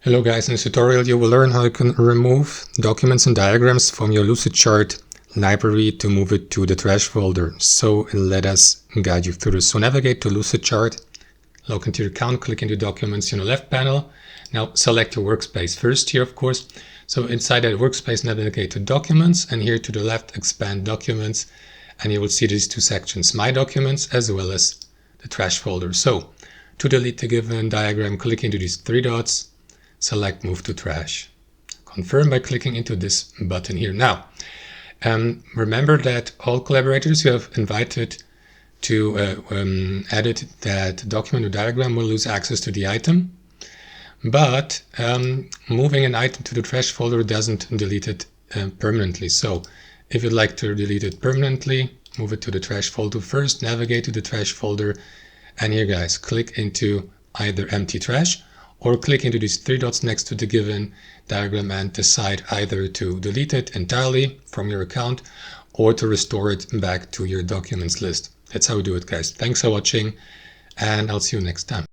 Hello guys, in this tutorial you will learn how you can remove documents and diagrams from your Lucidchart library to move it to the trash folder. So let us guide you through this. So navigate to Lucidchart, log into your account, click into Documents in the left panel. Now select your workspace first here, of course. So inside that workspace, navigate to Documents, and here to the left, expand Documents, and you will see these two sections, My Documents as well as the trash folder. So to delete the given diagram, click into these three dots, select Move to Trash. Confirm by clicking into this button here. Now, remember that all collaborators you have invited to edit that document or diagram will lose access to the item, but moving an item to the trash folder doesn't delete it permanently. So if you'd like to delete it permanently, move it to the trash folder first, navigate to the trash folder, and here guys, click into either empty trash or click into these three dots next to the given diagram and decide either to delete it entirely from your account or to restore it back to your documents list. That's how we do it, guys. Thanks for watching, and I'll see you next time.